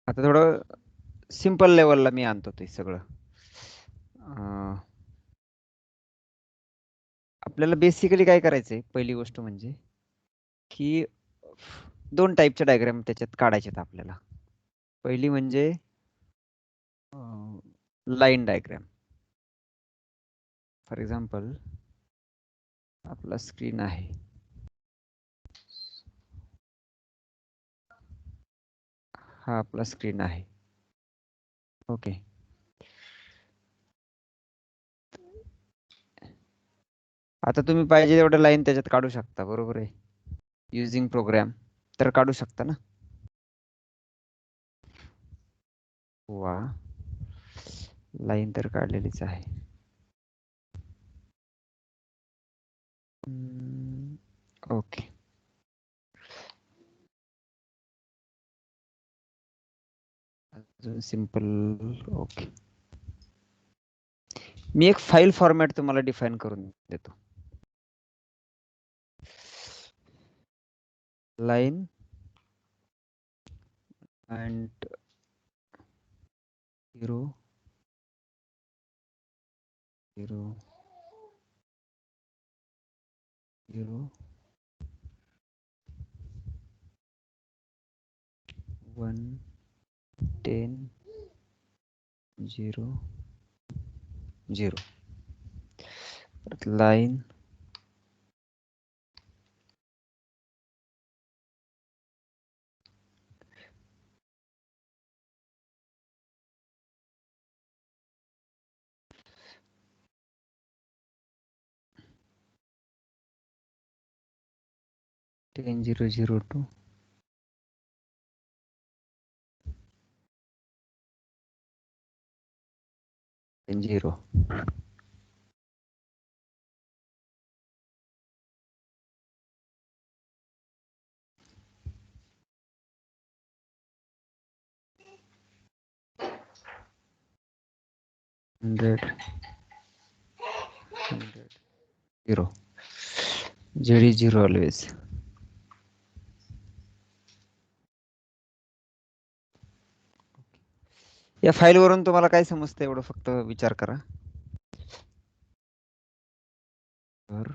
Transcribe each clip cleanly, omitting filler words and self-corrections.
आता थोडं सिंपल लेवलला मी आणतो ते सगळं. आपल्याला बेसिकली काय करायचंय, पहिली गोष्ट म्हणजे की दोन टाईपच्या डायग्राम त्याच्यात काढायचे आहेत आपल्याला. पहिली म्हणजे लाईन डायग्राम. फॉर एक्झाम्पल आपला स्क्रीन आहे, हा आपला स्क्रीन आहे. ओके. आता तुम्ही पाहिजे तेवढ्या लाईन त्याच्यात काढू शकता, बरोबर आहे, युजिंग प्रोग्राम तर काढू शकता ना. वा, लाईन तर काढलेलीच आहे. ओके. सिंपल. ओके. मी एक फाईल फॉर्मॅट तुम्हाला डिफाईन करून देतो. Line and 0 0 0 1 10 0 0. Line ten 0 0 2 0. 100 0. Z 0 always. या फाईल वरून तुम्हाला काय समजतं एवढं फक्त विचार करा. तर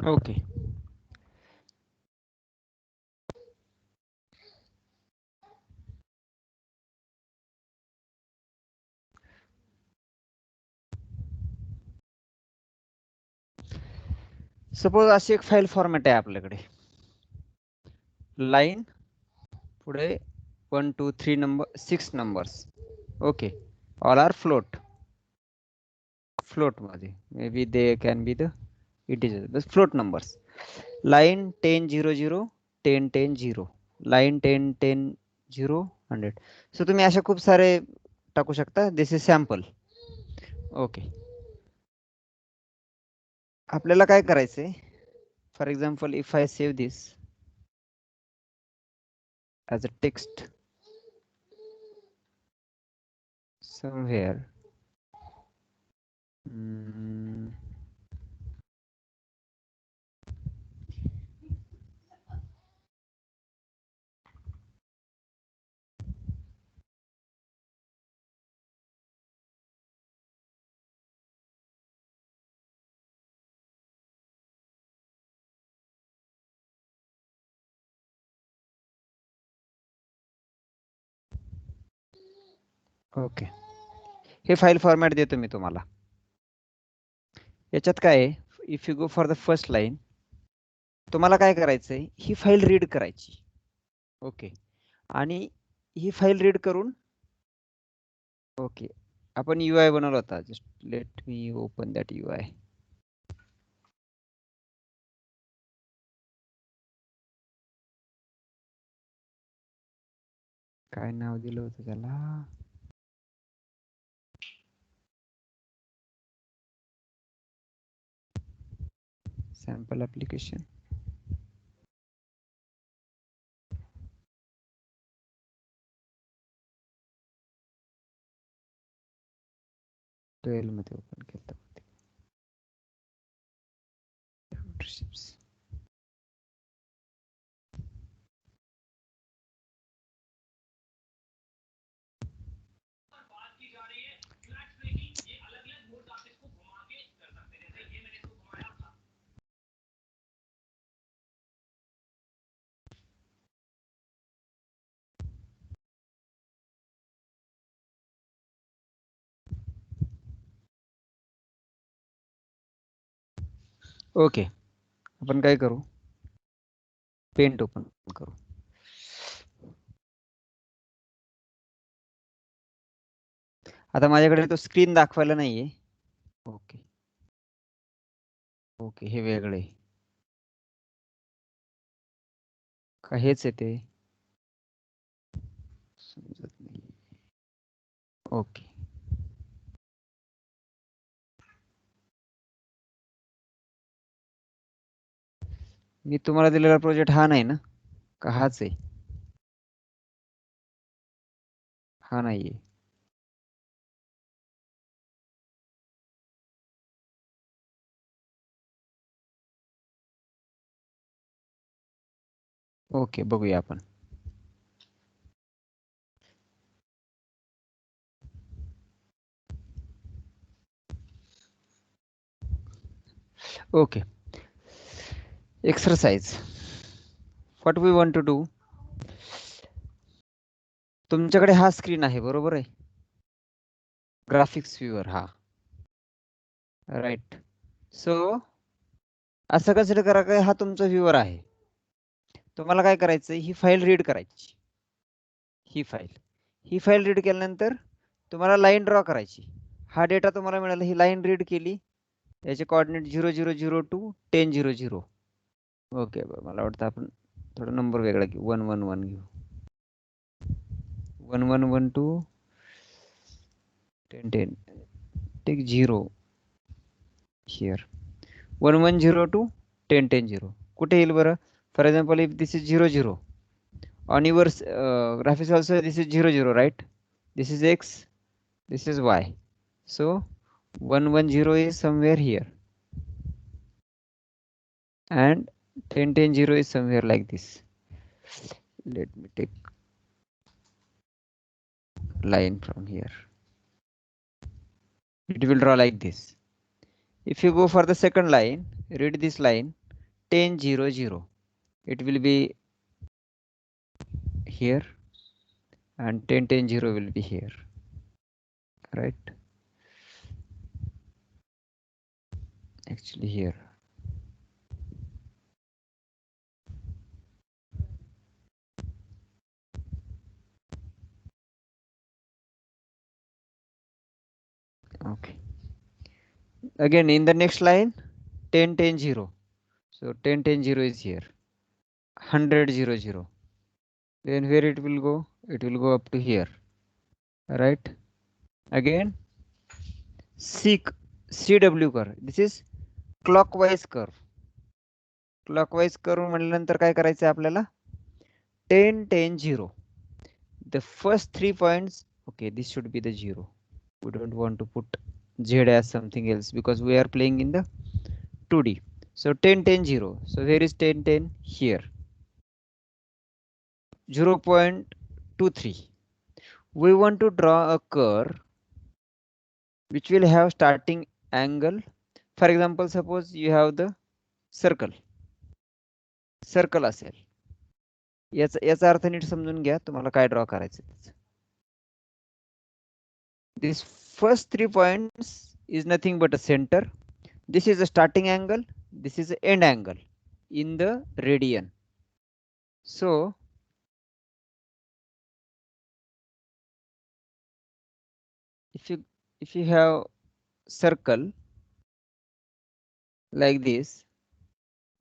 Okay. सपोज अशी एक फाईल फॉर्मॅट आहे आपल्याकडे, लाईन पुढे 1 2 3 number 6 numbers. Okay, all are float मध्ये, maybe they can be the integer, बस float numbers. Line 10 0 0 10 10 0, line 10 10 0 100. So तुम्ही अशा खूप सारे टाकू शकता. दिस इज सॅम्पल. ओके, आपल्याला काय करायचंय, for example if I save this as a text somewhere, okay, हे फाईल फॉर्मॅट देतो मी तुम्हाला. याच्यात काय आहे, if you go for the first line, तुम्हाला काय करायचंय, ही फाईल रीड करायची. ओके, आणि ही फाईल रीड करून, ओके, आपण UI बनवला होता. Just let me open that UI. काय नाव दिलं होतं त्याला, सॅम्पल ऍप्लिकेशन. मध्ये ओपन केलं. ओके, आपण काय करू, पेंट ओपन करू. आता माझ्याकडे तो स्क्रीन दाखवायला नाहीये. ओके, ओके, हे वेगळे का, हेच येते, समजत नाही. ओके, मी तुम्हाला दिलेला प्रोजेक्ट हा नाही ना, का हाच आहे, हा नाहीये. ओके, बघूया आपण. Okay, exercise, what we want to do. तुमच्याकडे हा स्क्रीन आहे, बरोबर आहे, ग्राफिक्स व्ह्यूअर, हा राईट. सो असं कन्सिडर करा की हा तुमचा व्ह्यूअर आहे. तुम्हाला काय करायचं, ही फाईल रीड करायची. ही फाईल रीड केल्यानंतर तुम्हाला लाईन ड्रॉ करायची. हा डेटा तुम्हाला मिळाला, ही लाईन रीड केली, याचे कोऑर्डिनेट 0 0 0 टू 10 0 0. ओके, मला वाटतं आपण थोडा नंबर वेगळा घेऊ, 1 1 1 घेऊ, 1 1 1 टू 10 10. Take 0 here, 1 1 0 to 10 10 0. कुठे येईल बरं, for example if this is 0 0, on your graphics also this is 0 0, right? This is X, this is Y. So 1 1 0 is somewhere here, and 10 10 0 is somewhere like this. Let me take line from here. It will draw like this. If you go for the second line, read this line, 10 0 0. It will be here and 10 10 0 will be here, right? Actually here. Okay. Again in the next line 10 10 0. So 10 10 0 is here. 100 0 0. Then where it will go? It will go up to here, right? Again seek CW curve. This is clockwise curve. Clockwise curve म्हटल्यानंतर काय करायचं आपल्याला? 10 10 0. The first 3 points, okay, this should be the 0. We don't want to put Z as something else because we are playing in the 2D. So 10 10 0. So where is 10 10? Here. 0.23. We want to draw a curve which will have starting angle. For example, suppose you have the circle असेल. याचा अर्थ नीट समजून घ्या तुम्हाला काय draw करायचं. This first 3 points is nothing but a center. This is a starting angle, this is the end angle in the radian. So if you have circle like this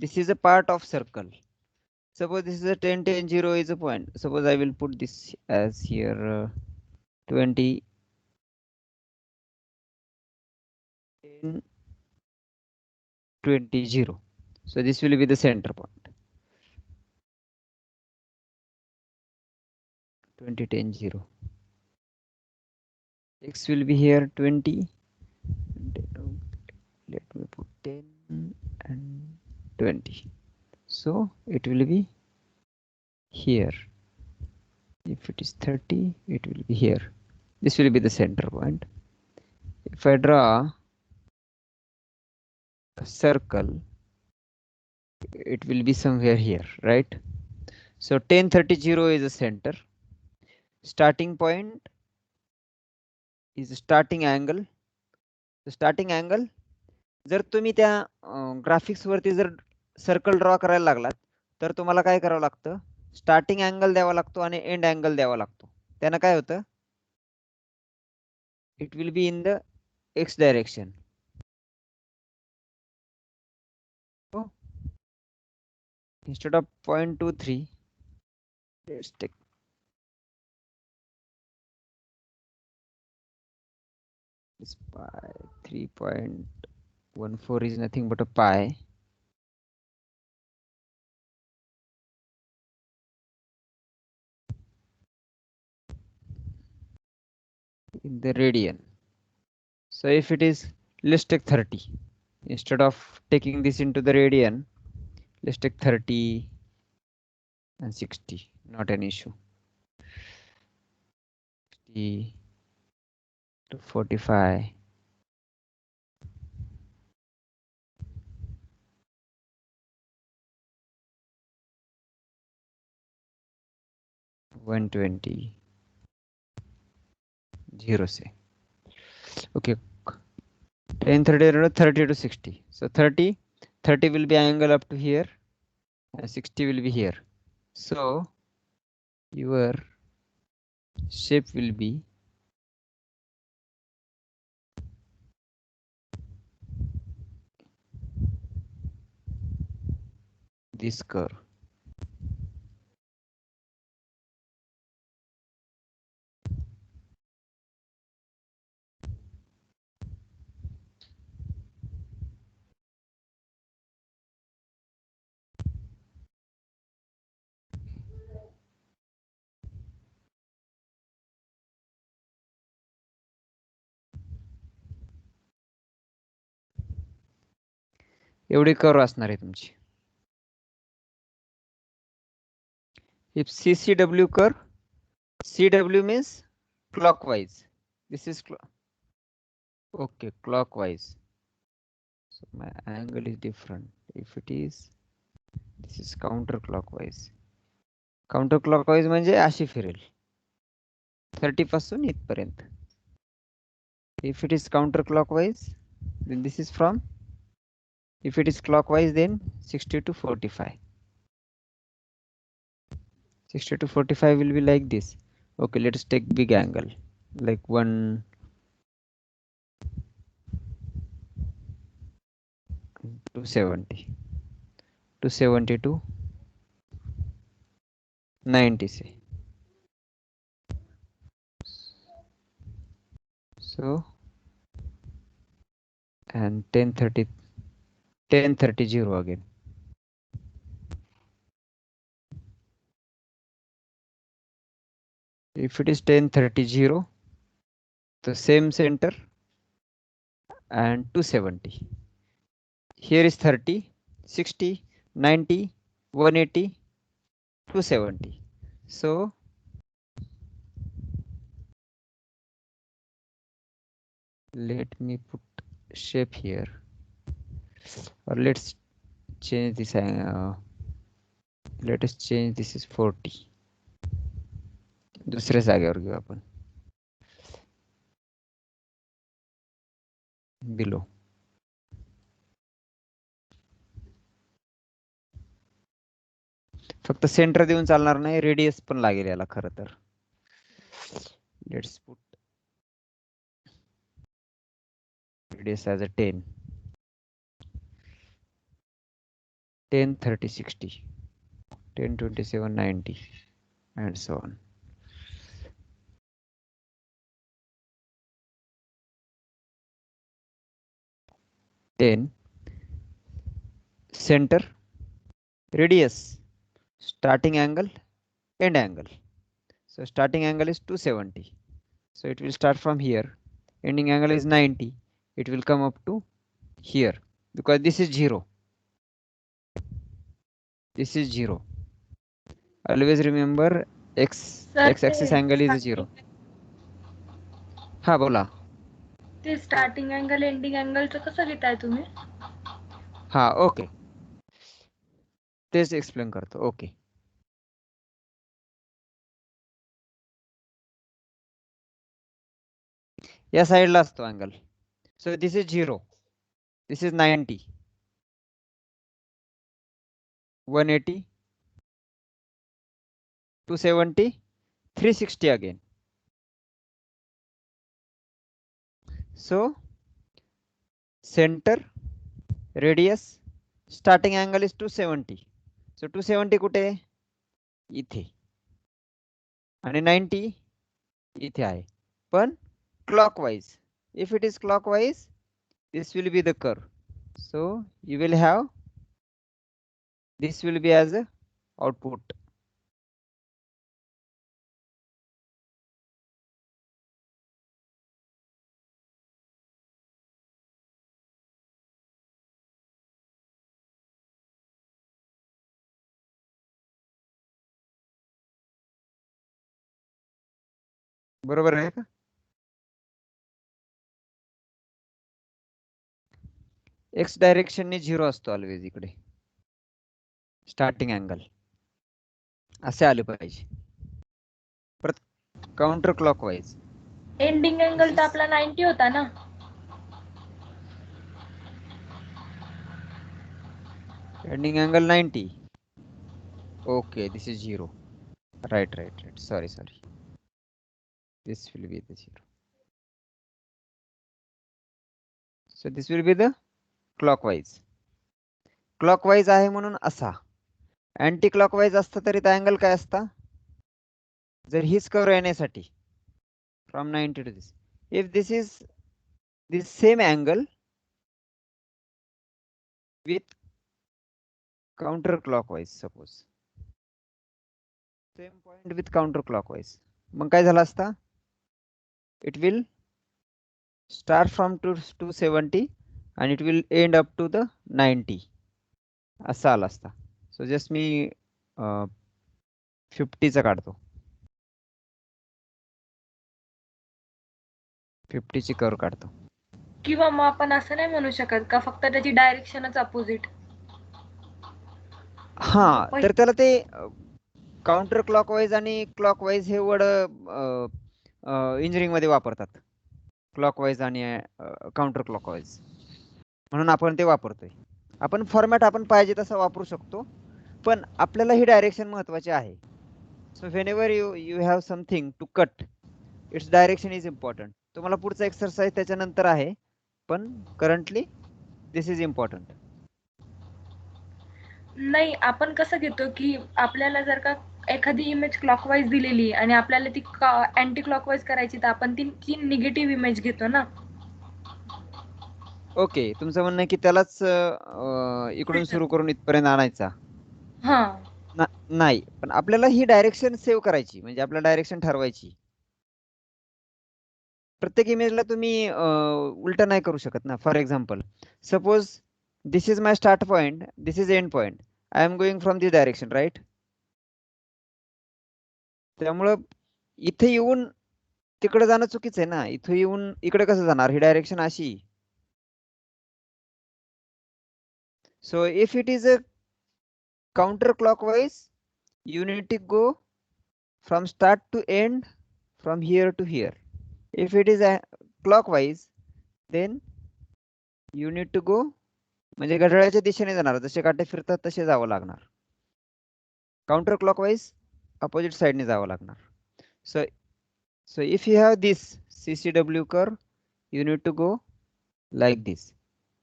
is a part of circle. Suppose this is a 10 10 0 is a point. Suppose I will put this as here 20 10 20 0. So this will be the center point. 20 10 0. X will be here 20. Let me put 10 and 20. So it will be here. If it is 30, it will be here. This will be the center point. If I draw a circle, it will be somewhere here, right? So 10 30 0 is a center. Starting point is starting angle. The starting angle, जर तुम्ही त्या graphics वरती जर circle draw करायला लागलात तर तुम्हाला काय करावं लागतं? स्टार्टिंग अँगल द्यावा लागतो आणि एंड अँगल द्यावा लागतो. त्यानं काय होतं? It will be in the x direction. Instead of 0.23, let's take this pi. 3.14 is nothing but a pi. In the radian. So if it is, let's take 30. Instead of taking this into the radian, let's take 30 and 60. Not an issue. 60 to 45. 120. 0 say. Okay. 10 30 to 60. So 30 will be angle up to here and 60 will be here. So your shape will be this curve. एवढी curve असणार आहे तुमची. If CCW curve, CW means clockwise. This is okay, clockwise. So my angle is different. If it is this is counter clockwise. Counter clockwise म्हणजे अशी फिरेल 30 पासून इथपर्यंत. If it is counter clockwise then this is from, if it is clockwise then 60 to 45. 60 to 45 will be like this. Okay, let's take big angle like 270 to 90 say. So and 1030 again. If it is 1030, the same center and 270. Here is 30, 60, 90, 180, 270. So let me put shape here, or let's change this. Let us change this is 40. दुसऱ्या जागेवर घेऊ आपण. Below. फक्त centre देऊन चालणार नाही, radius पण लागेल याला खरं तर. Let's put radius as a 10, 10, 30, 60, 10, 27, 90 and so on. Then center, radius, starting angle, end angle. So starting angle is 270. So it will start from here. Ending angle is 90. It will come up to here because this is 0. This is 0. Always remember x-axis angle is 0. हा बोला. ते starting angle ending अँगलचं कसं घेताय तुम्ही? हा okay, तेच explain करतो. Okay, या साइडला असतो angle. So this is 0, this is 90, 180, 270, 360 again. So center, radius, starting angle is 270. So 270 कुठे? इथे. आणि 90 इथे आहे, पण clockwise. If it is clockwise, this will be the curve. So you will have, this will be as a output. बरोबर आहे का? X direction ने 0 असतो ऑलवेज इकडे. स्टार्टिंग अँगल असे आले पाहिजे. परत काउंटर क्लॉकवाईज. एंडिंग अँगल तर आपला 90 होता ना. Ending angle 90. Okay, this is 0. Right. Sorry. This will be the 0. So this will be the clockwise. Clockwise आहे म्हणून असा. अँटी क्लॉकवाईज असता तरी त्या अँगल काय असता? जर हीच कर्व येण्यासाठी from 90 to this, if this is this same angle with counter clockwise, suppose same point with counter clockwise, मग काय झालं असता? It will start from 270 and it will end up to the 90 असा आला असता. सो जस्ट मी 50चा काढतो. 50ची curve काढतो. किंवा मग आपण असं नाही म्हणू शकत का फक्त त्याची डायरेक्शनच अपोजिट? हा, तर त्याला ते काउंटर क्लॉकवाईज आणि क्लॉकवाईज हे वर्ड इंजिनिअरिंग मध्ये वापरतात. क्लॉकवाईज आणि काउंटर क्लॉकवाईज, म्हणून आपण ते वापरतोय. आपण फॉर्मॅट आपण पाहिजे तसा वापरू शकतो, पण आपल्याला ही डायरेक्शन महत्वाची आहे. So whenever you have something to cut, it's direction is important. तुम्हाला पुढचा एक्सरसाइज त्याच्यानंतर आहे, पण करंटली दिस इज इम्पॉर्टंट. नाही, आपण कसं घेतो की आपल्याला जर का एखादी इमेज क्लॉकवाईज दिलेली आणि आपल्याला ती अँटी क्लॉकवाईज करायची, तर आपण ती ती निगेटिव्ह इमेज घेतो ना. ओके, तुमचं म्हणणं आहे की त्यालाच इकडून सुरू करून इथपर्यंत आणायचा. हा, नाही, पण आपल्याला ही डायरेक्शन सेव्ह करायची, म्हणजे आपल्याला डायरेक्शन ठरवायची. प्रत्येक इमेजला तुम्ही उलट नाही करू शकत ना. For example, suppose this is my start point, this is end point, I am going from this direction, right? त्यामुळं इथे येऊन तिकडे जाणं चुकीचं आहे ना. इथे येऊन इकडे कसं जाणार? ही डायरेक्शन अशी. So if it is a counter clockwise, you need to go from start to end, from here to here. If it is a clockwise, then you need to go, म्हणजे घड्याळाच्या दिशेने जाणार, जसे काटे फिरतात तसे जावं लागणार. काउंटर क्लॉकवाईज अपोजिट साइडने जावं लागणार. So so if you have this CCW curve, you need to go like this,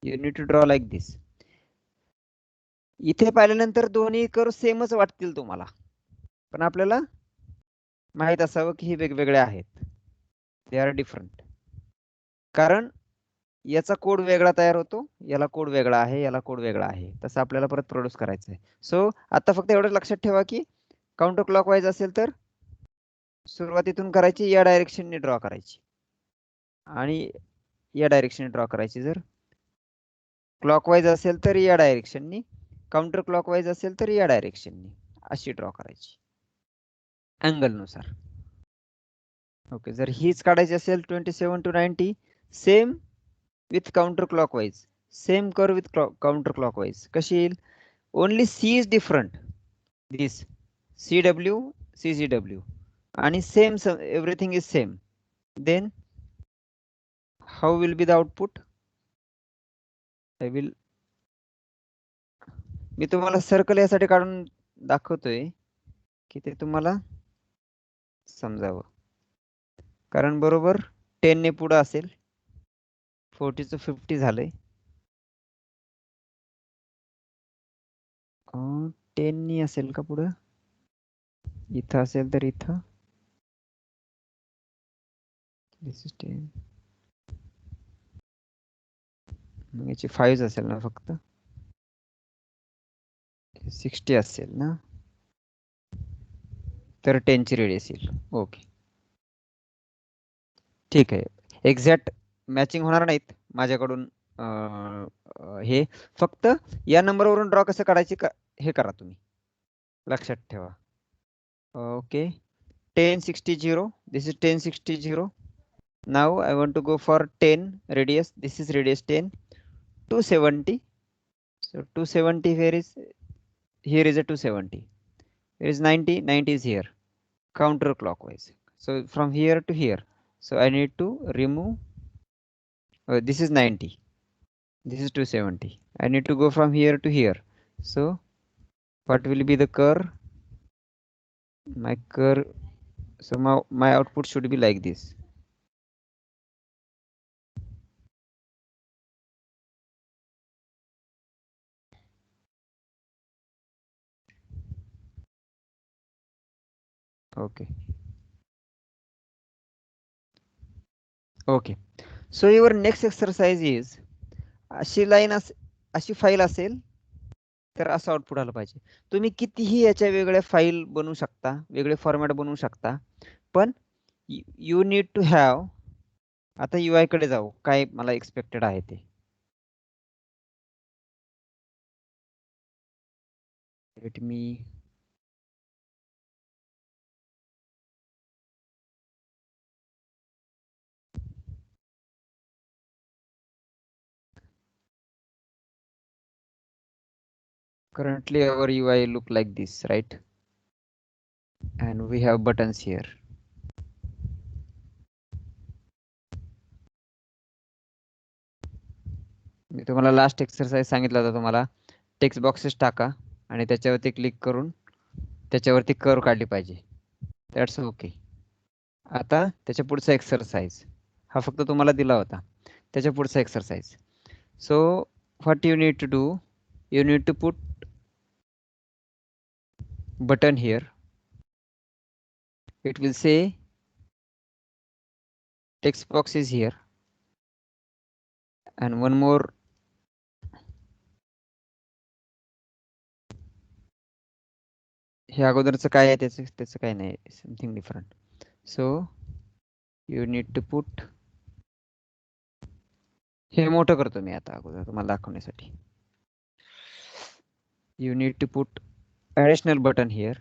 you need to draw like this. इथे पाहिल्यानंतर दोन्ही कर्व सेमच वाटतील तुम्हाला, पण आपल्याला माहित असावं की हे वेगवेगळे आहेत. They are different. कारण याचा कोड वेगळा तयार होतो, याला कोड वेगळा आहे, याला कोड वेगळा आहे, तसं आपल्याला परत प्रोड्यूस करायचं आहे. सो आता फक्त एवढं लक्षात ठेवा की काउंटर क्लॉकवाईज असेल तर सुरुवातीतून करायची, या डायरेक्शनने ड्रॉ करायची, आणि या डायरेक्शनने ड्रॉ करायची. जर क्लॉकवाईज असेल तर या डायरेक्शननी, काउंटर क्लॉकवाईज असेल तर या डायरेक्शननी अशी ड्रॉ करायची अँगल नुसार. ओके, जर हीच काढायची असेल 27 to 90, same with counter clockwise, same curve with counter clockwise. कशी येईल? Only C is different, this CW CCW, आणि same everything is same. Then how will be the output? I will, मी तुम्हाला सर्कल यासाठी काढून दाखवतोय की ते तुम्हाला समजावं. कारण बरोबर 10 ने पुढे असेल, 40चं 50 झालंय. 10 नी असेल का पुढं? इथं असेल तर इथं, दिस इज 10, मग याची 5 असेल ना फक्त. 60 असेल ना, तर 10 ची रेडियस येईल. ओके, ठीक आहे. एक्झॅक्ट मॅचिंग होणार नाहीत माझ्याकडून. हे फक्त या नंबरवरून ड्रॉ कसं काढायचे हे करा तुम्ही, लक्षात ठेवा. Okay, 1060, this is 1060. Now I want to go for 10 radius, this is radius 10, 270. So 270, where is, here is a 270, here is 90, 90 is here, counterclockwise. So from here to here, so I need to remove, this is 90, this is 270, I need to go from here to here. So what will be the curve? My curve, so my output should be like this. Okay, okay. So your next exercise is, अशी line अशी file असेल तर असं output आलं पाहिजे. तुम्ही कितीही याच्या वेगळ्या फाईल बनवू शकता, वेगळे फॉर्मॅट बनवू शकता, पण यू नीड टू हॅव, आता UI कडे जाऊ, काय मला एक्सपेक्टेड आहे ते. Let me, Currently our UI look like this, right? And we have buttons here. मी तुम्हाला लास्ट एक्सरसाइज सांगितला होता, तुम्हाला टेक्स्ट बॉक्सेस टाका आणि त्याच्यावरती क्लिक करून त्याच्यावरती कर्व काढली पाहिजे. That's okay. आता त्याच्या पुढचा एक्सरसाइज हा फक्त तुम्हाला दिला होता. त्याच्या पुढचा exercise. So what you need to do, you need to put button here. It will say text box is here, and one more हे अगोदरचं काय आहे त्याचं त्याचं काय नाही, something different. So you need to put, हे मोठं करतो मी आता अगोदर तुम्हाला दाखवण्यासाठी. You need to put additional button here.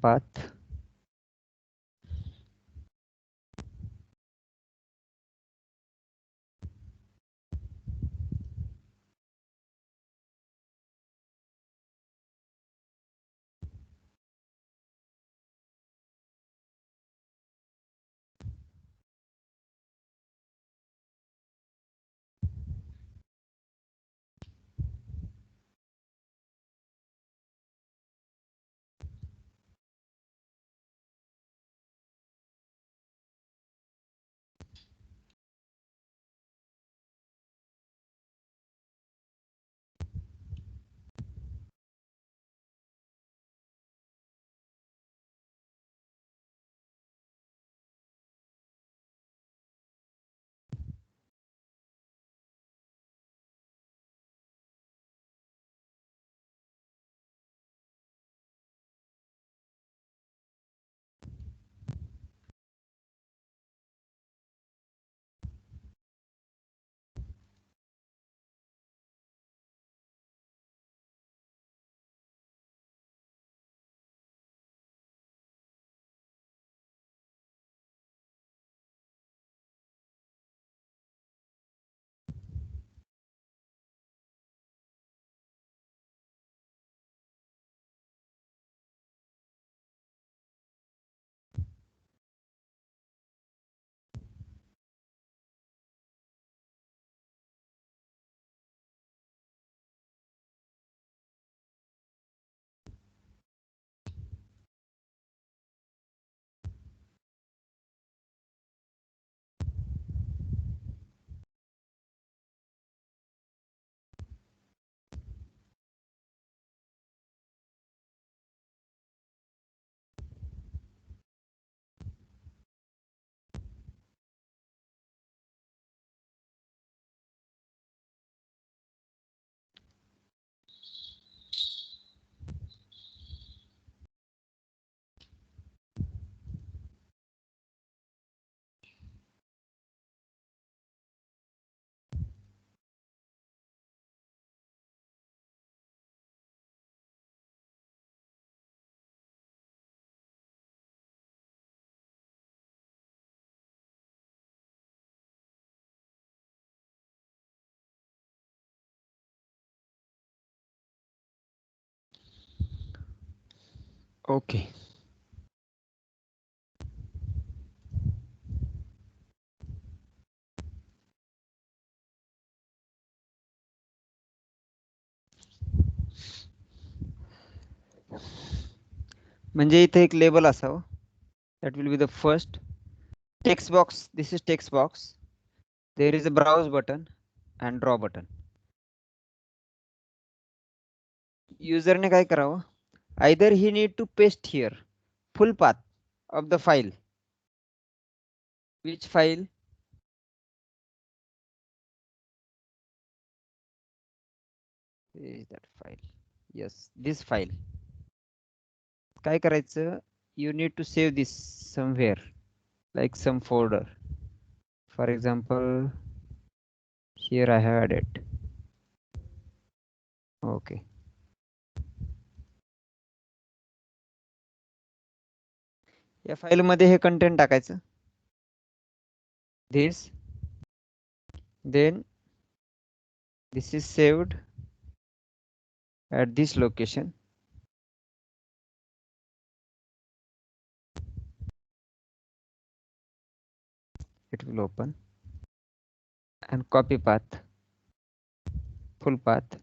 Path okay. म्हणजे इथे एक लेबल असावं. That will be the first text box. This is text box. There is a browse button and draw button. युजरने काय करावं, either he need to paste here full path of the file. Which file? Is that file? Yes, this file. काय करायचं? You need to save this somewhere, like some folder. For example, here I have added. Okay. या file मध्ये हे content टाकायचं. This, then this is saved at this location. It will open and copy path, full path.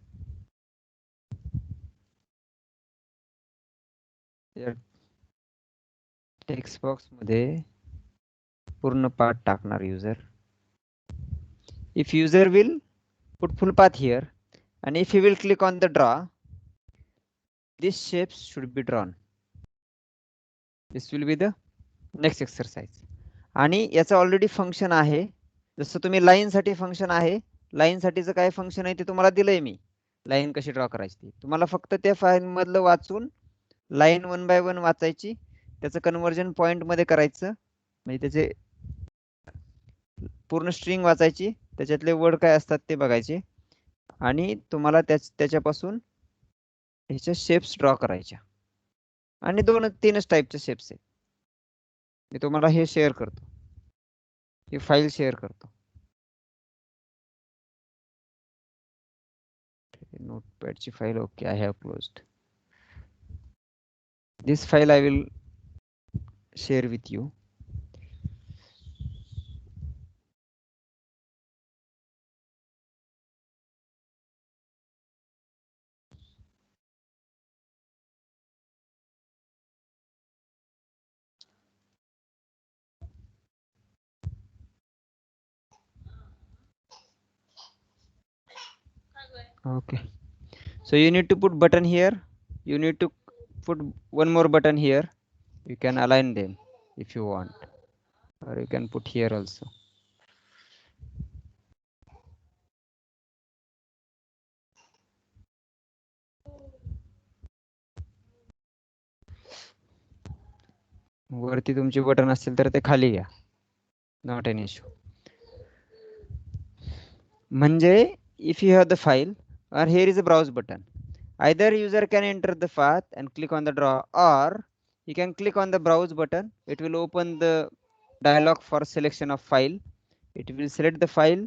या text box मध्ये पूर्ण path टाकणार user. If user will put full path here, and if he will click on the draw, these shapes should be drawn. This will be the next exercise. आणि याचा already function आहे. जसं तुम्ही line साठी function आहे, line साठीचं काय function आहे ते तुम्हाला दिलंय मी. लाईन कशी ड्रॉ करायची ती तुम्हाला फक्त त्या फाईल मधलं वाचून लाईन 1 बाय 1 वाचायची, त्याचं कन्वर्जन पॉइंट मध्ये करायचं, म्हणजे त्याचे पूर्ण स्ट्रिंग वाचायची, त्याच्यातले वर्ड काय असतात ते बघायचे, आणि तुम्हाला त्याच्यापासून ह्याच्या शेप्स ड्रॉ करायच्या. आणि 2-3च टाईपचे शेप्स आहेत. मी तुम्हाला हे शेअर करतो, ही फाईल शेअर करतो. नोटपॅड ची file. Okay, I have closed this file. I will share with you. Okay, so you need to put button here, you need to put one more button here. You can align them if you want, or you can put here also. वरती तुमचे button असतील तर ते खाली घ्या, not an issue. म्हणजे if you have the file, or here is a browse button, either user can enter the path and click on the draw, or you can click on the browse button. It will open the dialog for selection of file. It will select the file,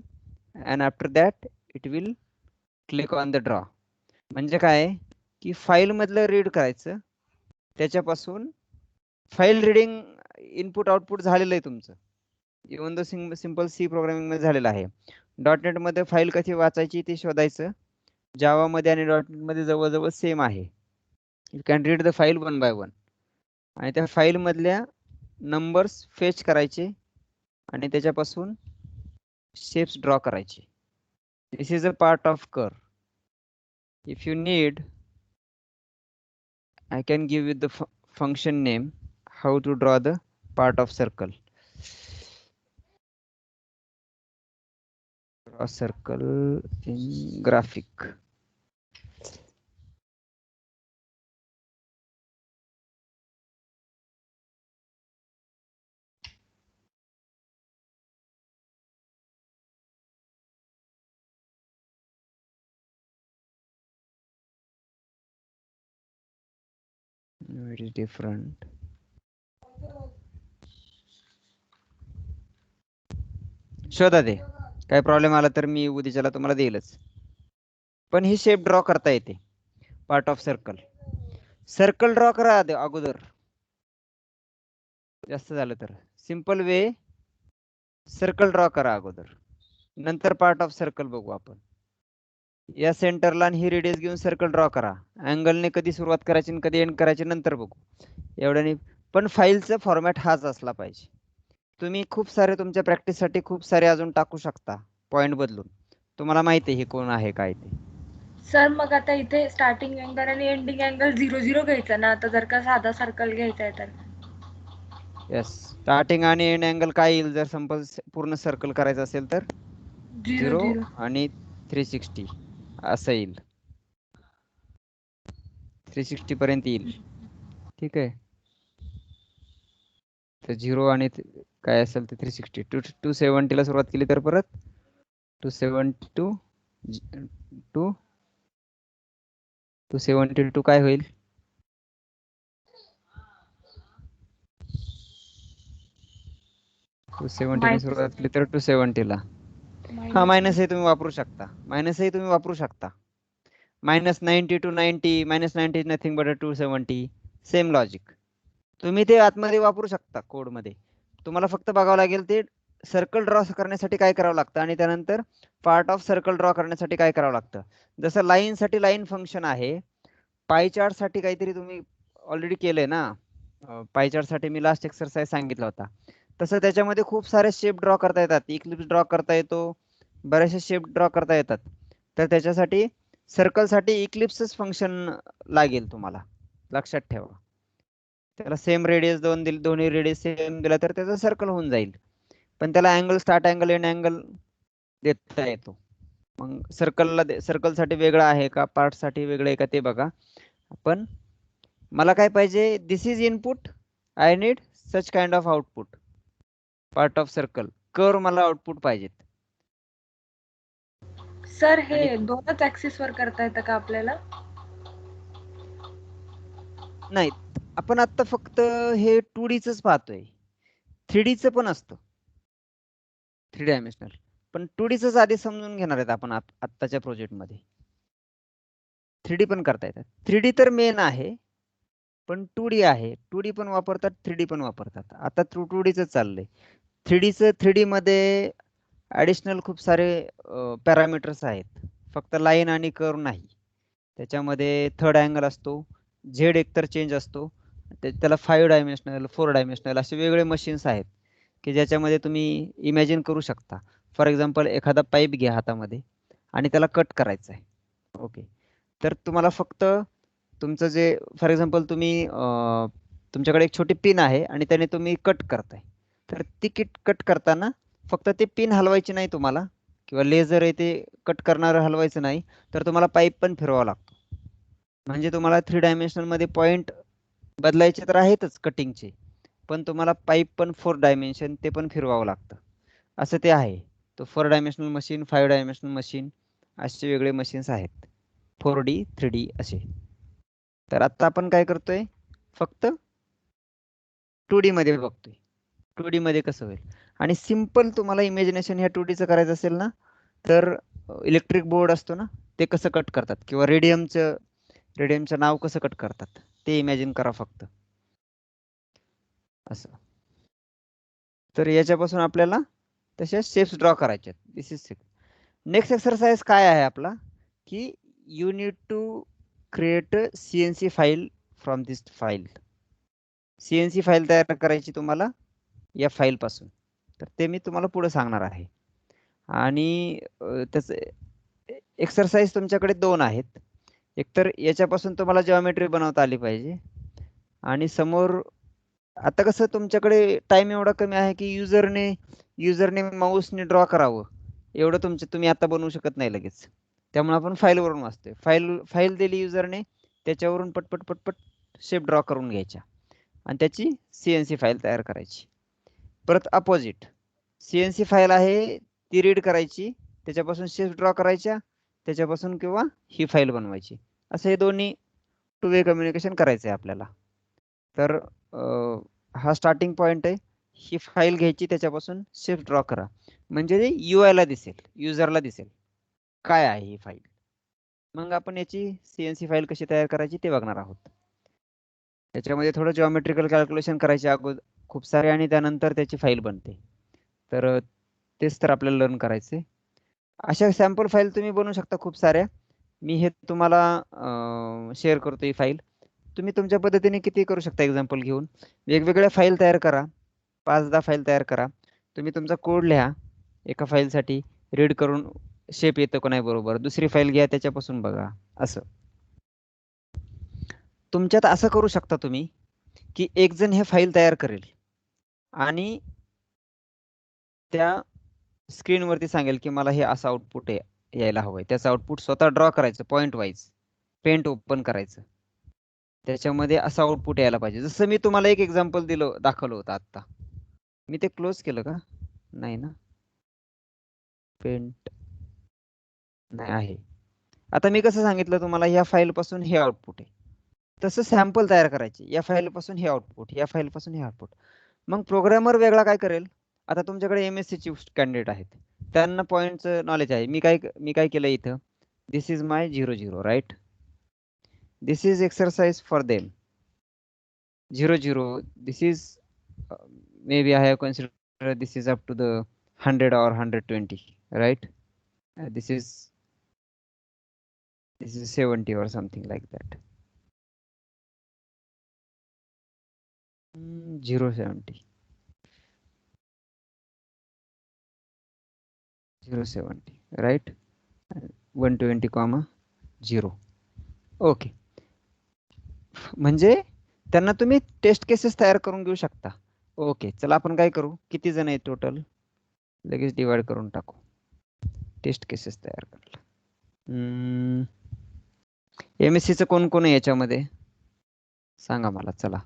and after that it will click on the draw. म्हणजे काय की file मधलं read करायचं, त्याच्यापासून file reading input output झालेलं आहे तुमचं. Even the simple C programming मध्ये झालेलं आहे. .NET मध्ये फाईल कशी वाचायची ते शोधायचं. जावा मध्ये आणि .NET मध्ये जवळजवळ सेम आहे. You can read the file 1 by 1, आणि त्या फाईल मधल्या नंबर्स फेच करायचे आणि त्याच्यापासून शेप्स ड्रॉ करायचे. दिस इज अ पार्ट ऑफ कर. If you need, I can give you the function name how to draw the part of circle. Draw circle in graphic. No, it is different. शोधा ते. काय problem आला तर मी उद्याच्याला तुम्हाला देईलच. पण ही shape draw करता येते. Part of circle. Circle draw करा अगोदर. जास्त झालं तर सिंपल वे सर्कल ड्रॉ करा अगोदर, नंतर पार्ट ऑफ सर्कल बघू आपण. या सेंटरला आणि ही रेडियस घेऊन सर्कल ड्रॉ करा. अँगलने कधी सुरुवात करायची आणि कधी एंड करायची नंतर बघू. एवढ्याने पण फाईलचा फॉर्मॅट हाच असला पाहिजे. तुम्ही खूप सारे तुमच्या प्रॅक्टिससाठी खूप सारे अजून टाकू शकता पॉइंट बदलून. तुम्हाला माहिती आहे हे कोण आहे काय ते. सर मग आता इथे स्टार्टिंग अँगल आणि एंडिंग अँगल 0-0 घ्यायचा ना, आता जर का साधा सर्कल घ्यायचा आहे तर येस, स्टार्टिंग आणि एंड अँगल काय येईल जर संपल पूर्ण सर्कल करायचं असेल तर 0 0 0. आणि 360 असं येईल. 360 पर्यंत येईल. ठीक आहे. तर 0 आणि काय असेल ते 360. 270 ला सुरुवात केली तर परत 272 टू 272 काय होईल? 270 ने सुरुवात केली तर 270 ला. हा, मायनस हे तुम्ही वापरू शकता. -90 to 90, -90 is nothing but a 270. Same logic तुम्ही ते आतमध्ये वापरू शकता कोड मध्ये. तुम्हाला फक्त बघावं लागेल ते सर्कल ड्रॉ करण्यासाठी काय करावं लागतं आणि त्यानंतर पार्ट ऑफ सर्कल ड्रॉ करण्यासाठी काय करावं लागतं. जसं लाईन साठी लाईन फंक्शन आहे, पाय चार्ट साठी काहीतरी तुम्ही ऑलरेडी केलंय ना. पाय चार्ट साठी मी लास्ट एक्सरसाइज सांगितला होता. तसं त्याच्यामध्ये खूप सारे शेप ड्रॉ करता येतात, इक्लिप्स ड्रॉ करता येतो, बरेचसे शेप ड्रॉ करता येतात. तर त्याच्यासाठी सर्कलसाठी इक्लिप्सच फंक्शन लागेल तुम्हाला, लक्षात ठेवा. त्याला सेम रेडियस दोन्ही रेडियस सेम दिला तर त्याचा सर्कल होऊन जाईल. पण त्याला angle, start angle, end angle देता येतो. मग सर्कलसाठी वेगळं आहे का, पार्टसाठी वेगळं आहे का ते बघा. पण मला काय पाहिजे, this is input, I need such kind of output. Part of circle curve मला आउटपुट पाहिजेत. सर हे दोनच ऍक्सिस वर करता येतं का आपल्याला? नाही, आपण आता फक्त हे 2D च पाहतोय. 3D च पण असतं, 3 डायमेन्शनल. पण 2D च आधी समजून घेणार आहेत आपण आत्ताच्या प्रोजेक्ट मध्ये. 3D पण करता येतात. 3D तर मेन आहे, पण 2D आहे. 2D पण वापरतात, 3D पण वापरतात. आता 2D च चाललंय. 3D मध्ये ऍडिशनल खूप सारे पॅरामीटर्स आहेत, फक्त लाईन आणि कर्व नाही. त्याच्यामध्ये थर्ड अँगल असतो, झेड एकतर चेंज असतो, त्याला 5 डायमेन्शनल, 4 डायमेन्शनल असे वेगळे मशीन्स आहेत की ज्याच्यामध्ये तुम्ही इमॅजिन करू शकता. फॉर एक्झाम्पल एखादा पाईप घ्या हातामध्ये आणि त्याला कट करायचं आहे. ओके, तर तुम्हाला फक्त तुमचं जे फॉर एक्झाम्पल तुमच्याकडे एक छोटी पिन आहे आणि त्याने तुम्ही कट करताय. तर ती कट करताना फक्त ते पिन हलवायची नाही तुम्हाला, किंवा लेझर आहे ते कट करणारं हलवायचं नाही, तर तुम्हाला पाईप पण फिरवावा लागतो. म्हणजे तुम्हाला 3 डायमेन्शनल मध्ये पॉइंट बदलायचे तर आहेतच कटिंगचे, पण तुम्हाला पाईप पण 4 डायमेन्शन ते पण फिरवावं लागतं. असं ते आहे. तो 4 डायमेन्शनल मशीन, 5 डायमेन्शनल मशीन असे वेगळे मशीन्स आहेत, 4D 3D असे. तर आता आपण काय करतोय, फक्त 2D मध्ये बघतोय. 2D मध्ये कसं होईल. आणि सिम्पल तुम्हाला इमॅजिनेशन ह्या 2D चं करायचं असेल ना, तर इलेक्ट्रिक बोर्ड असतो ना, ते कसं कट करतात, किंवा रेडियमचं नाव कसं कट करतात ते इमॅजिन करा फक्त असं. तर याच्यापासून आपल्याला तशा शेप्स ड्रॉ करायचे. दिस इज नेक्स्ट एक्सरसाइज काय आहे आपला, की you need to create CNC file from this file. CNC file तयार करायची तुम्हाला या फाईल पासून. तर ते मी तुम्हाला पुढे सांगणार आहे. आणि त्याचं एक्सरसाइज तुमच्याकडे 2 आहेत. एकतर याच्यापासून तुम्हाला जिओमेट्री बनवता आली पाहिजे, आणि समोर आता कसं तुमच्याकडे टाइम एवढा कमी आहे की युजरने माऊसने ड्रॉ करावं एवढं तुम्ही आता बनवू शकत नाही लगेच. त्यामुळे आपण फाईलवरून वाचतोय. फाईल दिली युजरने, त्याच्यावरून पटपट पटपट शेप ड्रॉ करून घ्यायच्या आणि त्याची CNC फाईल तयार करायची. परत अपोजिट, CNC फाईल आहे ती रीड करायची, त्याच्यापासून शेप ड्रॉ करायच्या, त्याच्यापासून किंवा ही फाईल बनवायची. असं हे दोन्ही 2 वे कम्युनिकेशन करायचं आहे आपल्याला. तर हा स्टार्टिंग पॉइंट आहे. ही फाईल घ्यायची, त्याच्यापासून शेप ड्रॉ करा, म्हणजे ते UI ला दिसेल, युजरला दिसेल काय आहे ही फाईल. मग आपण याची CNC फाईल कशी तयार करायची ते बघणार आहोत. त्याच्यामध्ये थोडं जिओमेट्रिकल कॅल्क्युलेशन करायचे अगोदर खूप सारे, आणि त्यानंतर त्याची फाईल बनते. तर तेच तर आपल्याला लर्न करायचे. अशा सॅम्पल फाईल तुम्ही बनवू शकता खूप साऱ्या. मी हे तुम्हाला शेअर करतो ही फाईल. तुम्ही तुमच्या पद्धतीने किती करू शकता एक्झाम्पल घेऊन. वेगवेगळ्या फाईल तयार करा, 5-10 फाईल तयार करा. तुम्ही तुमचा कोड लिहा एका फाईलसाठी, रीड करून शेप येतो का नाही बरोबर, दुसरी फाईल घ्या त्याच्यापासून बघा. असं तुमच्यात असं करू शकता तुम्ही की एक जण हे फाईल तयार करेल, आणि त्या स्क्रीनवरती सांगेल की मला हे असं आउटपुट यायला हवंय. त्याचं आउटपुट स्वतः ड्रॉ करायचं पॉइंट वाईज, पेंट ओपन करायचं, त्याच्यामध्ये असं आउटपुट यायला पाहिजे. जसं मी तुम्हाला एक एक्झाम्पल दाखवलं होतं आता. मी ते क्लोज केलं का? नाही ना, पेंट नाही आहे. आता मी कसं सांगितलं तुम्हाला, या फाईल पासून हे आउटपुट आहे, तसं सॅम्पल तयार करायचे. या फाईल पासून हे आउटपुट, या फाईल पासून हे आउटपुट. मग प्रोग्रामर वेगळा काय करेल, आता तुमच्याकडे एमएससी ची कॅन्डिडेट आहेत, त्यांना पॉईंटचं नॉलेज आहे. मी काय केलं इथं, this is my 00, right. This is exercise for them 00. This is maybe I have considered this is up to the 100 or 120, right? This is 70 or something like that. 070, 070, right? 120 comma 0. Okay, म्हणजे त्यांना तुम्ही taste cases तयार करून घेऊ शकता. Okay, चला आपण काय करू, किती जण आहेत टोटल, लगेच डिवाइड करून टाकू टेस्ट केसेस तयार करायला. MSc चं कोण कोण आहे याच्यामध्ये सांगा मला. चला,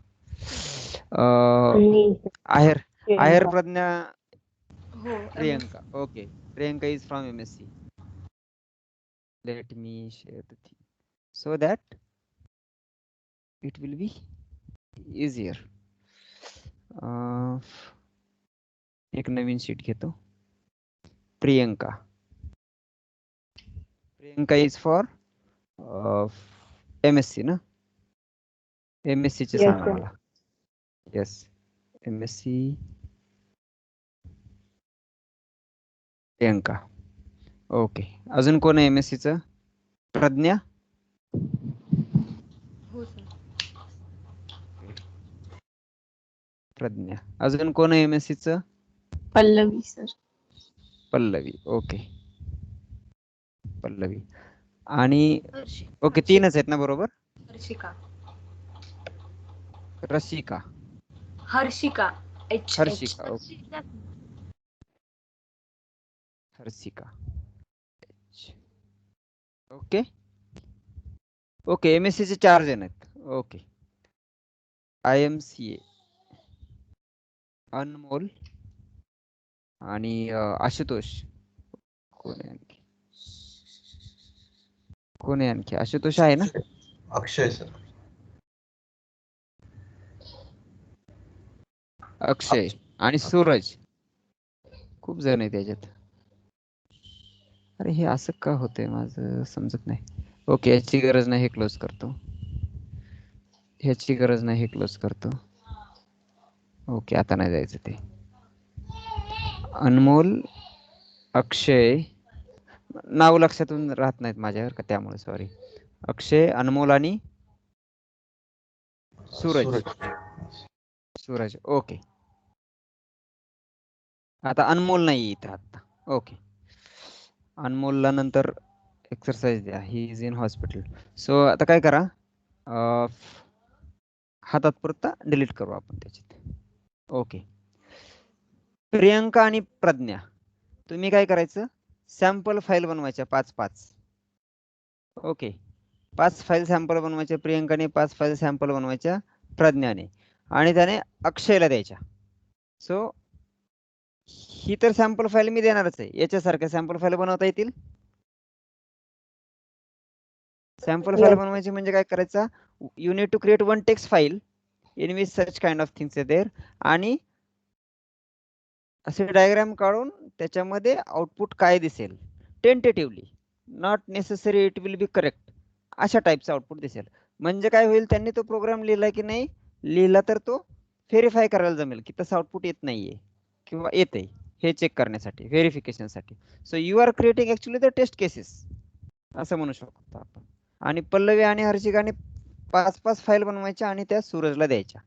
आहेर प्रज्ञा, हो Priyanka. Okay, Priyanka is from MSc. Let me share the thing so that it will be easier. एक नवीन शीट घेतो. प्रियंका is for MSc ना. MSc चे सांगा मला. Yes, MSc Priyanka. ओके, अजून कोण आहे MSc चं? प्रज्ञा. हो सर. प्रज्ञा. अजून कोण आहे MSc चं? पल्लवी सर. पल्लवी. ओके, पल्लवी. आणि ओके, तीनच आहेत ना, बरोबर? Harshika. Rasika. Harshika. Harshika. Harshika. Okay okay, MSc चे 4 जण आहेत. ओके, IMCA, अनमोल आणि आशुतोष. कोण आहे आणखी? आशुतोष आहे ना? अक्षय सर. अक्षय आणि सूरज. खूप जण आहेत त्याच्यात. अरे हे असं का होतंय, माझं समजत नाही. ओके, याची गरज नाही, हे क्लोज करतो. ह्याची गरज नाही, हे क्लोज करतो. ओके, आता नाही जायचं ते. अनमोल, अक्षय, नाव लक्षातून राहत नाहीत माझ्यावर का, त्यामुळे सॉरी. अक्षय, अनमोल आणि सूरज. सूरज. ओके, आता अनमोल नाही इथं आता. ओके, अनमोलला नंतर एक्सरसाइज द्या. He is in hospital. So आता काय करा, हा तात्पुरता डिलीट करू आपण त्याच्यात. ओके, प्रियंका आणि प्रज्ञा, तुम्ही काय करायचं, सॅम्पल फाईल बनवायच्या 5-5. ओके, 5 फाईल सॅम्पल बनवायच्या प्रियंकाने, 5 फाईल सॅम्पल बनवायच्या प्रज्ञाने, आणि त्याने अक्षयला द्यायच्या. सो ही तर सॅम्पल फाईल मी देणारच आहे. याच्यासारख्या सॅम्पल फाईल बनवता येतील. सॅम्पल फाईल बनवायची म्हणजे काय करायचं, you need to create one text file in which such kind of things are there, आणि असे डायग्राम काढून त्याच्यामध्ये आउटपुट काय दिसेल, tentatively, not necessary it will be correct, अशा टाईपचा आउटपुट दिसेल. म्हणजे काय होईल, त्यांनी तो प्रोग्राम लिहिला की नाही लिहिला, तर तो व्हेरीफाय करायला जमेल की तसं आउटपुट येत नाहीये किंवा येते, हे चेक करण्यासाठी, व्हेरिफिकेशनसाठी. So you are creating actually the test cases, असं म्हणू शकतो आपण. आणि पल्लवी आणि हर्षिकाने 5-5 फाईल बनवायच्या आणि त्या सूरजला द्यायच्या.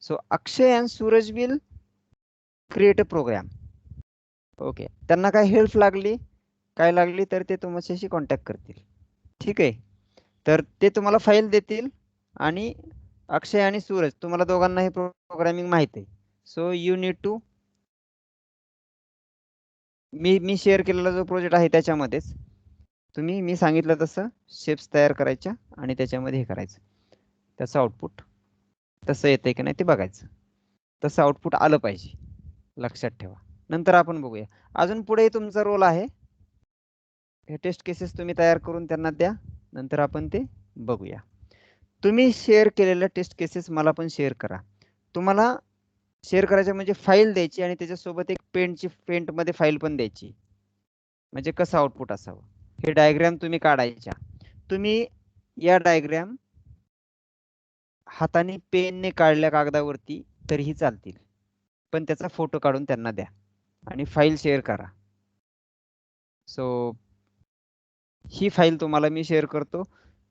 So Akshay and Suraj will create a program. Okay, त्यांना काय हेल्प लागली तर ते तुमच्याशी कॉन्टॅक्ट करतील. ठीक आहे, तर ते तुम्हाला फाईल देतील. आणि अक्षय आणि सूरज, तुम्हाला दोघांनाही प्रोग्रामिंग माहित आहे. सो यू नीड टू, मी शेअर केलेला जो प्रोजेक्ट आहे त्याच्यामध्येच तुम्ही मी सांगितलं तसं शेप्स तयार करायच्या आणि त्याच्यामध्ये हे करायचं, त्याचं आउटपुट तसं येतंय की नाही ते बघायचं. तसं आउटपुट आलं पाहिजे, लक्षात ठेवा. नंतर आपण बघूया. अजून पुढे तुमचा रोल आहे, हे टेस्ट केसेस तुम्ही तयार करून त्यांना द्या, नंतर आपण ते बघूया. तुम्ही शेअर केलेल्या टेस्ट केसेस मला पण शेअर करा. तुम्हाला शेअर करायचं म्हणजे फाईल द्यायची आणि त्याच्यासोबत एक पेंटमध्ये फाईल पण द्यायची, म्हणजे कसं आउटपुट असावं. हे डायग्राम तुम्ही काढायच्या. तुम्ही या डायग्राम हाताने पेनने काढल्या कागदावरती तरीही चालतील, पण त्याचा फोटो काढून त्यांना द्या आणि फाईल शेअर करा. सो ही फाईल तुम्हाला मी शेअर करतो.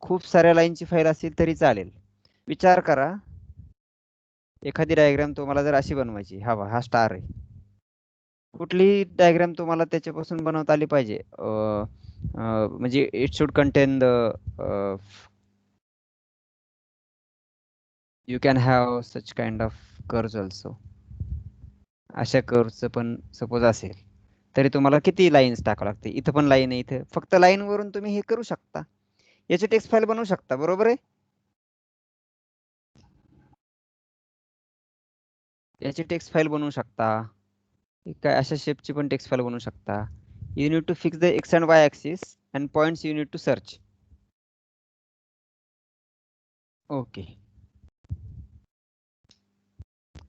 खूप साऱ्या लाईनची फाईल असेल तरी चालेल. विचार करा, एखादी डायग्राम तुम्हाला जर अशी बनवायची, हा स्टार आहे, कुठलीही डायग्राम तुम्हाला त्याच्यापासून बनवता आली पाहिजे. म्हणजे it should content the you can have such kind of curves also. अशा कर्व्हचं पण सपोज असेल तरी तुम्हाला किती लाईन्स टाकावं लागते. इथं पण लाईन आहे, इथं फक्त लाईन वरून तुम्ही हे करू शकता, याची टेक्स्ट फाईल बनवू शकता, बरोबर आहे. याची टेक्स्ट फाईल बनवू शकता, काय अशा शेपची पण टेक्स्ट फाईल बनवू शकता. You need to fix the X and Y axis and points you need to search. Okay.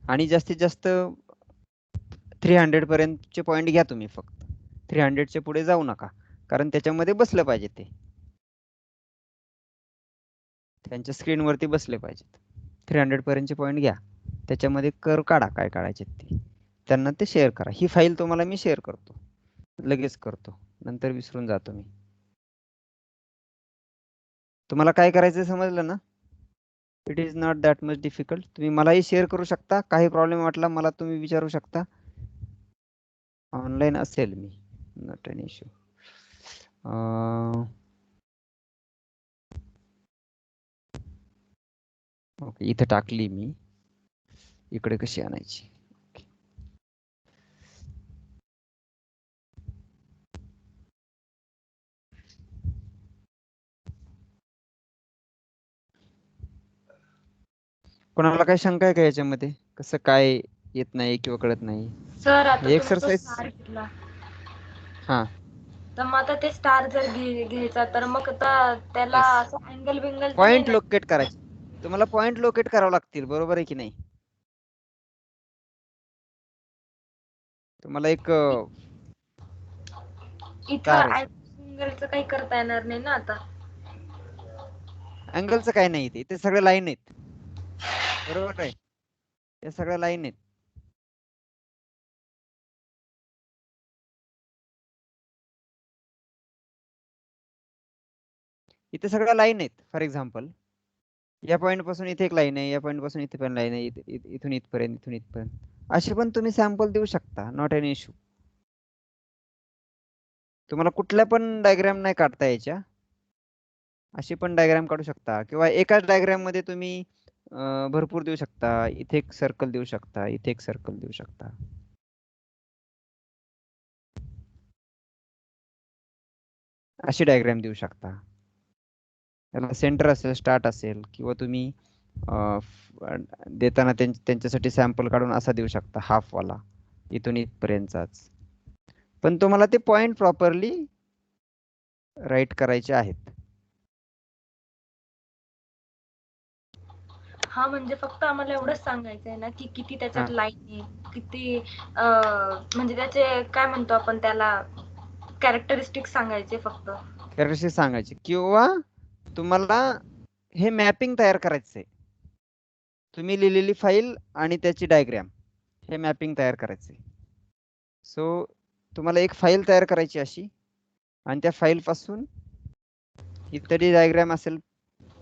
आणि जास्तीत जास्त 300 पर्यंतचे पॉईंट घ्या तुम्ही, फक्त 300च्या पुढे जाऊ नका, कारण त्याच्यामध्ये बसलं पाहिजे, ते त्यांच्या स्क्रीनवरती बसले पाहिजेत. 300 पर्यंतचे पॉईंट घ्या, त्याच्यामध्ये कर्व काढा, काय काढायचे ते, त्यांना ते शेअर करा. ही फाईल तुम्हाला मी शेअर करतो, लगेच करतो, नंतर विसरून जातो मी. तुम्हाला काय करायचं समजलं ना. It is not that much difficult. तुम्ही मलाही शेअर करू शकता, काही प्रॉब्लेम वाटला मला तुम्ही विचारू शकता. ऑनलाईन असेल मी, नॉट एन इश्यू. ओके, इथं टाकली मी, इकडे कशी आणायची. कोणाला काय शंका आहे का याच्यामध्ये, कसं काय येत नाही किंवा कळत नाही. सर आता तुम्ही तो एक्सरसाइज. स्टार घेतला, हा, तर मग आता ते स्टार जर घ्यायचा तर मग आता त्याला Yes. असं अँगल बिंगल तर नाही पॉइंट ना? लोकेट करायचे, तुम्हाला पॉइंट लोकेट करावं लागतील, बरोबर आहे की नाही. तुम्हाला एक इथं तार आहे. अँगलचं काही करता येणार नाही ना आता. अँगलचं काही नाही, ते सगळे लाईन आहेत, बरोबर आहे, ते सगळ्या लाईन आहेत. इथे सगळ्या लाईन आहेत. फॉर एक्झाम्पल, या पॉईंट पासून इथे एक लाईन आहे, या पॉईंट पासून इथे पण लाईन आहे, इथून इथपर्यंत, इथून इथपर्यंत. असे पण तुम्ही सॅम्पल देऊ शकता, नॉट एन इश्यू. तुम्हाला कुठल्या पण डायग्राम नाही काढता यायच्या, अशी पण डायग्राम काढू शकता, किंवा एकाच डायग्राम मध्ये तुम्ही भरपूर देऊ शकता. इथे एक सर्कल देऊ शकता, इथे एक सर्कल देऊ शकता. अशी डायग्राम देऊ शकता. त्याला सेंटर असेल, स्टार्ट असेल, किंवा तुम्ही देताना त्यांच्यासाठी सॅम्पल काढून असा देऊ शकता, हाफ वाला, इथून इथपर्यंतचाच. पण तुम्हाला ते पॉइंट प्रॉपरली राईट करायचे आहेत. हा, म्हणजे फक्त आम्हाला एवढंच सांगायचं आहे ना की किती त्याच्यात हा. लाईन आहे, किती म्हणजे त्याचे काय म्हणतो आपण त्याला, कॅरेक्टरिस्टिक सांगायचे फक्त. कॅरेक्टरिस्टिक सांगायचे, किंवा तुम्हाला हे मॅपिंग तयार करायचंय. तुम्ही लिहिलेली फाईल आणि त्याची डायग्राम, हे मॅपिंग तयार करायचंय. सो तुम्हाला एक फाईल तयार करायची अशी, आणि त्या फाईल पासून इत्यादी डायग्राम असेल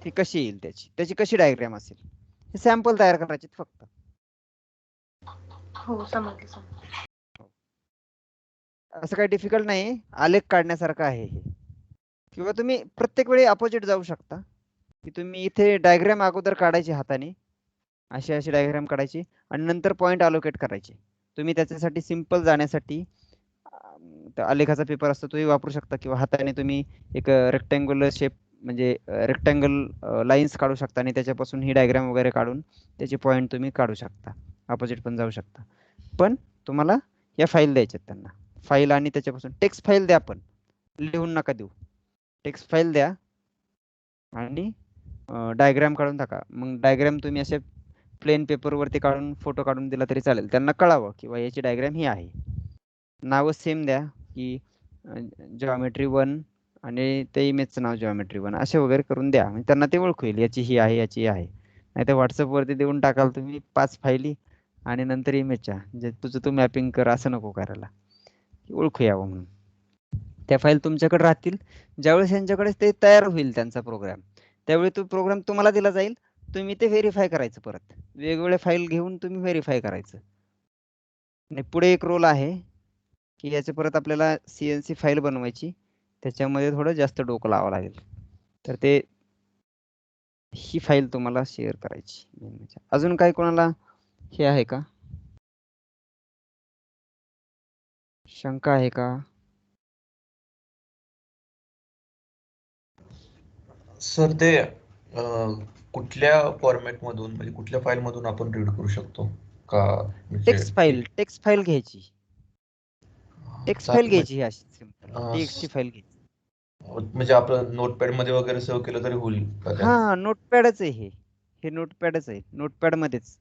ती कशी येईल, त्याची कशी डायग्राम असेल, हे सॅम्पल तयार करायचे फक्त. हो, समजलं. असं काही डिफिकल्ट नाही, आलेख काढण्यासारखं आहे हे. किंवा तुम्ही प्रत्येक वेळी अपोजिट जाऊ शकता, की तुम्ही इथे डायग्राम अगोदर काढायची हाताने, अशी अशी डायग्राम काढायची आणि नंतर पॉईंट अलोकेट करायचे. तुम्ही त्याच्यासाठी सिंपल जाण्यासाठी आलेखाचा पेपर असतो तोही वापरू शकता किंवा हाताने तुम्ही एक रेक्टँग्युलर शेप म्हणजे रेक्टँगल लाईन्स काढू शकता आणि त्याच्यापासून ही डायग्राम वगैरे काढून त्याचे पॉईंट तुम्ही काढू शकता. अपोजिट पण जाऊ शकता. पण तुम्हाला या फाईल द्यायच्यात त्यांना. फाईल आणि त्याच्यापासून टेक्स्ट फाईल द्या, पण लिहून नका देऊ. टेक्स्ट फाईल द्या आणि डायग्राम काढून टाका. मग डायग्राम तुम्ही असे प्लेन पेपरवरती काढून फोटो काढून दिला तरी चालेल. त्यांना कळावं किंवा याची डायग्राम ही आहे. नावं सेम द्या की जॉमेट्री 1 आणि ते इमेजचं नाव जॉमेट्री 1 असे वगैरे करून द्या. म्हणजे त्यांना ते ओळखू येईल याची ही आहे, याची ही आहे. नाही तर व्हॉट्सअपवरती देऊन टाकाल तुम्ही 5 फायली आणि नंतर इमेजच्या म्हणजे तुझं तू मॅपिंग कर, असं नको करायला. ओळखू यावं म्हणून. त्या फाईल तुमच्याकडे राहतील. ज्यावेळेस यांच्याकडे ते तयार होईल त्यांचा प्रोग्राम, त्यावेळी तो प्रोग्राम तुम्हाला दिला जाईल. तुम्ही ते व्हेरीफाय करायचं परत. वेगवेगळे फाईल घेऊन तुम्ही व्हेरीफाय करायचं. आणि पुढे एक रोल आहे की याचे परत आपल्याला CNC फाईल बनवायची. त्याच्यामध्ये थोडं जास्त डोकं लावावं लागेल. तर ते ही फाईल तुम्हाला शेअर करायची. अजून काही कोणाला हे आहे का, शंका आहे का? सर ते कुठल्या फॉर्मॅट मधून म्हणजे कुठल्या फाईल मधून आपण रीड करू शकतो का म्हणजे टेक्स्ट फाईल घ्यायची. टेक्स्ट फाईल घ्यायची ही अशी सिंपल TXT फाईल घ्यायची. म्हणजे आपलं नोटपॅड मध्ये वगैरे सेव्ह केलं तरी होईल का त्यात? हा, नोटपॅडच आहे हे नोटपॅडच आहे. नोटपॅड मध्येच.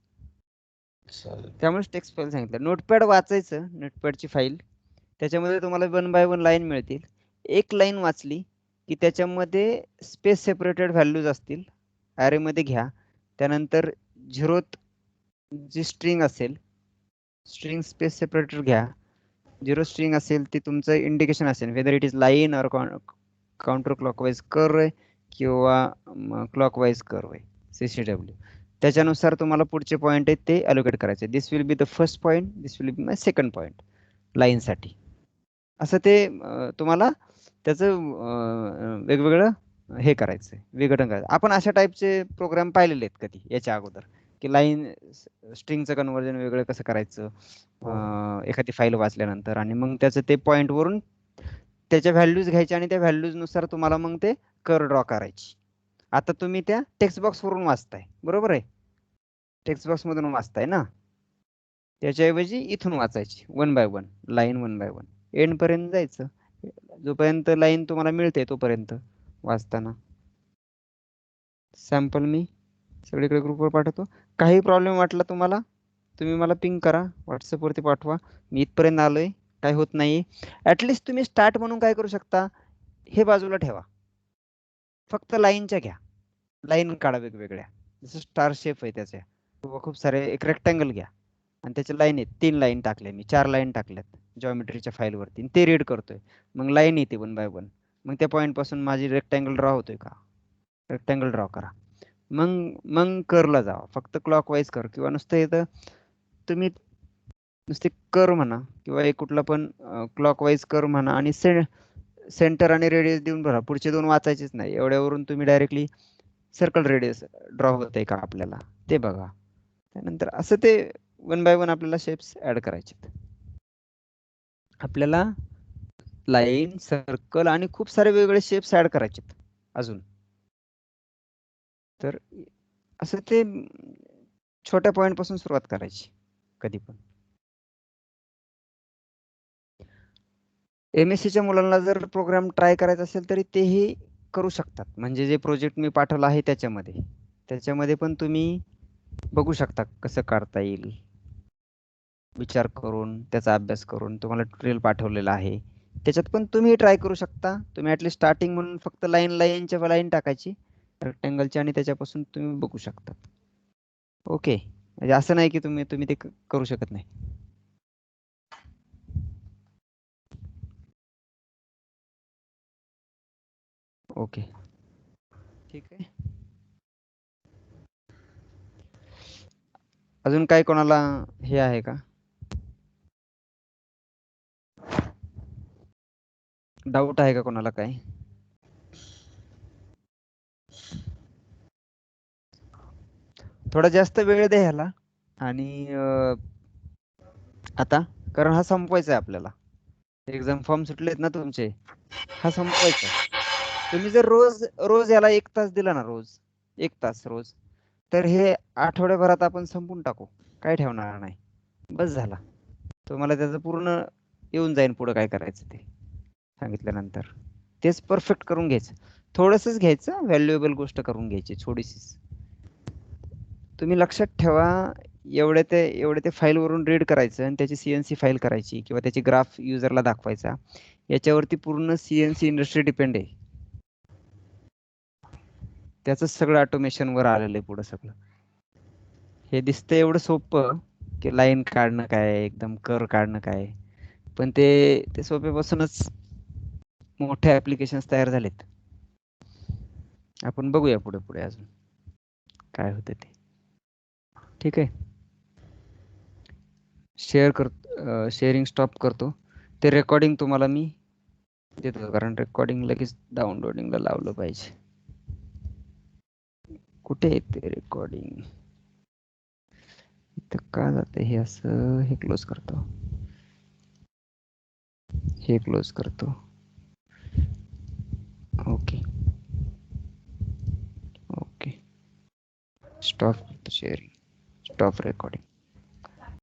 चालेल. त्यामुळेच टेक्स्ट फाईल सांगितलं. नोटपॅड वाचायचं, नोटपॅडची फाईल. त्याच्यामध्ये तुम्हाला 1 बाय 1 लाईन मिळतील. एक लाईन वाचली की त्याच्यामध्ये स्पेस सेपरेटेड व्हॅल्यूज असतील. ॲरेमध्ये घ्या. त्यानंतर झिरोत जी स्ट्रिंग असेल, स्ट्रिंग स्पेस सेपरेटेड घ्या. झिरो स्ट्रिंग असेल ती तुमचं इंडिकेशन असेल, वेदर इट इज लाईन और काउंटर क्लॉकवाईज कर्व आहे किंवा क्लॉकवाईज कर्व आहे, CCW. त्याच्यानुसार तुम्हाला पुढचे पॉईंट आहेत ते अलोकेट करायचे. This will be the first point, this will be my second point लाईनसाठी. असं ते तुम्हाला त्याचं वेगवेगळं हे करायचं, विघटन करायचं. आपण अशा टाईपचे प्रोग्राम पाहिलेले आहेत कधी याच्या अगोदर, की लाईन स्ट्रिंगचं कन्व्हर्जन वेगळं कसं करायचं एखादी फाईल वाचल्यानंतर, आणि मग त्याचं ते पॉईंट वरून त्याच्या व्हॅल्यूज घ्यायच्या आणि त्या व्हॅल्यूज नुसार तुम्हाला मग ते कर्व ड्रॉ करायची. आता तुम्ही त्या टेक्स्ट बॉक्स वरून वाचताय, बरोबर आहे? टेक्स्ट बॉक्स मधून वाचताय ना, त्याच्याऐवजी इथून वाचायची 1 बाय 1 लाईन, 1 बाय 1 एंड पर्यंत जायचं. जोपर्यंत लाईन तुम्हाला मिळते तोपर्यंत वाचताना. सॅम्पल मी सगळीकडे ग्रुपवर पाठवतो. काही प्रॉब्लेम वाटला तुम्हाला तुम्ही मला पिंग करा, व्हॉट्सअपवरती पाठवा. मी इथपर्यंत आलोय, काय होत नाही. ॲटलिस्ट तुम्ही स्टार्ट म्हणून काय करू शकता, हे बाजूला ठेवा, फक्त लाईनच्या घ्या. लाईन काढा वेगवेगळ्या, जसं स्टार शेप आहे त्याच्या किंवा खूप सारे. एक रेक्टँगल घ्या आणि त्याच्या लाईन आहेत. 3 लाईन टाकल्या मी, 4 लाईन टाकल्यात जॉमेट्रीच्या फाईलवरती. ते रीड करतोय, मग लाईन येते 1 बाय 1. मग त्या पॉईंट पासून माझी रेक्टँगल ड्रॉ होतोय का, रेक्टँगल ड्रॉ करा. मग मग कर्वला जावा, फक्त क्लॉकवाईज कर किंवा नुसतं येतं तुम्ही नुसते कर म्हणा किंवा एक कुठला पण क्लॉकवाईज कर म्हणा आणि सेंटर आणि रेडियस देऊन भरा. पुढचे 2 वाचायचेच नाही. एवढ्यावरून तुम्ही डायरेक्टली सर्कल रेडियस ड्रॉ होतंय का आपल्याला ते बघा. त्यानंतर असं ते 1 बाय 1 आपल्याला शेप्स ऍड करायचे. आपल्याला लाईन, सर्कल आणि खूप सारे वेगवेगळे शेप्स ऍड करायचे अजून. तर असं ते छोट्या पॉईंट पासून सुरुवात करायची कधी पण. MSCच्या मुलांना जर प्रोग्राम ट्राय करायचा असेल तरी तेही करू शकतात. म्हणजे जे प्रोजेक्ट मी पाठवला आहे त्याच्यामध्ये पण तुम्ही बघू शकता कसं काढता येईल. विचार करून, त्याचा अभ्यास करून तुम्हाला ट्युटोरियल पाठवलेला आहे. त्याच्यात पण तुम्ही ट्राय करू शकता. तुम्ही ॲटलिस्ट स्टार्टिंग म्हणून फक्त लाईनच्या लाईन टाकायची रेक्टँगलची आणि त्याच्यापासून तुम्ही बघू शकता. ओके, म्हणजे असं नाही की तुम्ही ते करू शकत नाही. ओके, ठीक आहे. अजून काय कोणाला हे आहे का, डाऊट आहे का कोणाला काय? थोडा जास्त वेळ द्या ह्याला. आणि आता कारण हा संपवायचा आहे आपल्याला. एक्झाम फॉर्म सुटलेत ना तुमचे, हा संपवायचा आहे. तुम्ही जर रोज रोज याला 1 तास दिला ना, रोज 1 तास रोज, तर हे आठवड्याभरात आपण संपून टाकू, काय ठेवणार नाही. बस झाला. तुम्हाला त्याचं पूर्ण येऊन जाईल पुढे काय करायचं ते सांगितल्यानंतर. तेच परफेक्ट करून घ्यायचं. थोडंसंच घ्यायचं, व्हॅल्युएबल गोष्ट करून घ्यायची थोडीशीच. तुम्ही लक्षात ठेवा, एवढे ते फाईलवरून रीड करायचं आणि त्याची CNC फाईल करायची किंवा त्याची ग्राफ युजरला दाखवायचा. याच्यावरती पूर्ण CNC इंडस्ट्री डिपेंड आहे. त्याचं सगळं ऑटोमेशन वर आलेलं आहे पुढं सगळं. हे दिसतं एवढं सोपं की लाईन काढणं काय, एकदम कर काढणं काय, पण ते सोप्यापासूनच मोठे ऍप्लिकेशन्स तयार झालेत. आपण बघूया पुढे पुढे अजून काय होतं ते. ठीक आहे. शेअरिंग स्टॉप करतो. ते रेकॉर्डिंग तुम्हाला मी देतो, कारण रेकॉर्डिंग लगेच डाउनलोडिंगला लावलं पाहिजे. कुठे आहे ते रेकॉर्डिंग? इथं का जातं हे असं? हे क्लोज करतो, हे क्लोज करतो. Okay okay, stop sharing, stop recording.